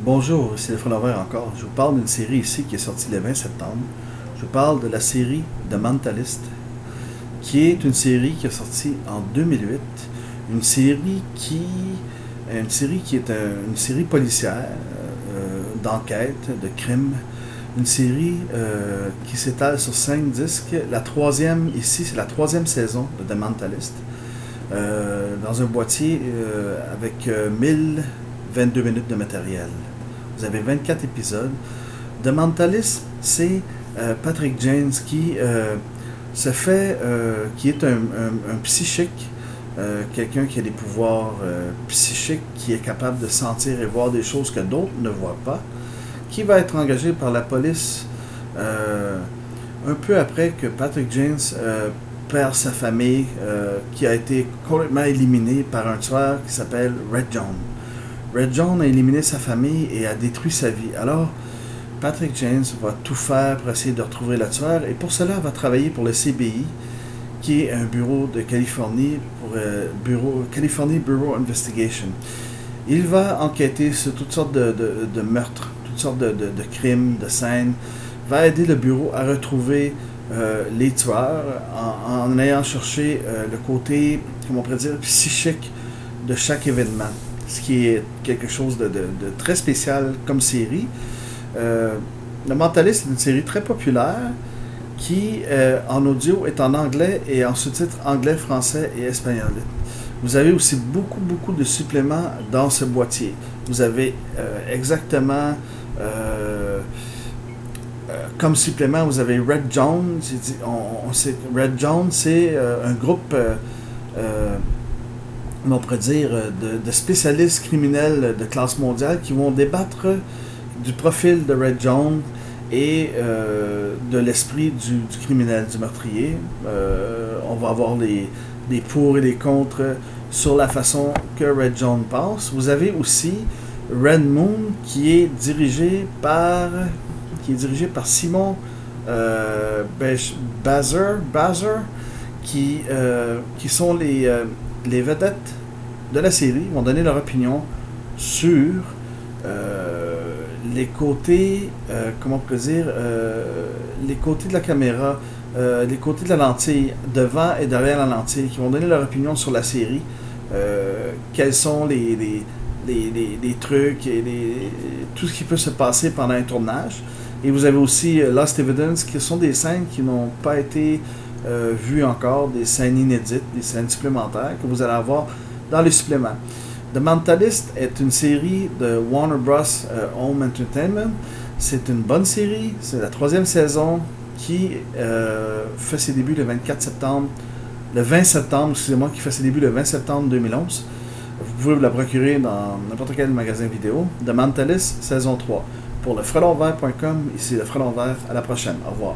Bonjour, c'est le Frelon Vert encore. Je vous parle d'une série ici qui est sortie le 20 septembre. Je vous parle de la série The Mentalist, qui est une série qui est sortie en 2008. Une série qui est une série policière, d'enquête, de crime. Une série qui s'étale sur 5 disques. La troisième, ici, c'est la troisième saison de The Mentalist. Dans un boîtier avec 1022 minutes de matériel. Vous avez 24 épisodes. The Mentalist, c'est Patrick James qui qui est un psychique, quelqu'un qui a des pouvoirs psychiques, qui est capable de sentir et voir des choses que d'autres ne voient pas, qui va être engagé par la police un peu après que Patrick James perd sa famille, qui a été complètement éliminée par un tueur qui s'appelle Red John. Red John a éliminé sa famille et a détruit sa vie. Alors, Patrick James va tout faire pour essayer de retrouver le tueur, et pour cela, va travailler pour le CBI, qui est un bureau de Californie, California Bureau Investigation. Il va enquêter sur toutes sortes de meurtres, toutes sortes de crimes, de scènes, va aider le bureau à retrouver les tueurs en ayant cherché le côté, comment on pourrait dire, psychique de chaque événement. Ce qui est quelque chose de très spécial comme série. Le Mentalist est une série très populaire qui, en audio, est en anglais et en sous-titres anglais, français et espagnol. Vous avez aussi beaucoup de suppléments dans ce boîtier. Vous avez exactement comme supplément, vous avez Red John. Red John, c'est un groupe on pourrait dire, de spécialistes criminels de classe mondiale qui vont débattre du profil de Red John et de l'esprit du criminel, du meurtrier. On va avoir des pour et des contre sur la façon que Red John pense. Vous avez aussi Red Moon qui est dirigé par Simon Bazer, qui sont les vedettes de la série, vont donner leur opinion sur les côtés, comment on peut dire, les côtés de la caméra, les côtés de la lentille, devant et derrière la lentille, qui vont donner leur opinion sur la série, quels sont les trucs et tout ce qui peut se passer pendant un tournage. Et vous avez aussi Lost Evidence, qui sont des scènes qui n'ont pas été vues encore, des scènes inédites, des scènes supplémentaires que vous allez avoir dans les suppléments. The Mentalist est une série de Warner Bros. Home Entertainment. C'est une bonne série, c'est la troisième saison qui fait ses débuts le 20 septembre, excusez-moi, qui fait ses débuts le 20 septembre 2011. Vous pouvez vous la procurer dans n'importe quel magasin vidéo. The Mentalist, saison 3. Pour le frelonvert.com, ici le Frelon Vert. À la prochaine. Au revoir.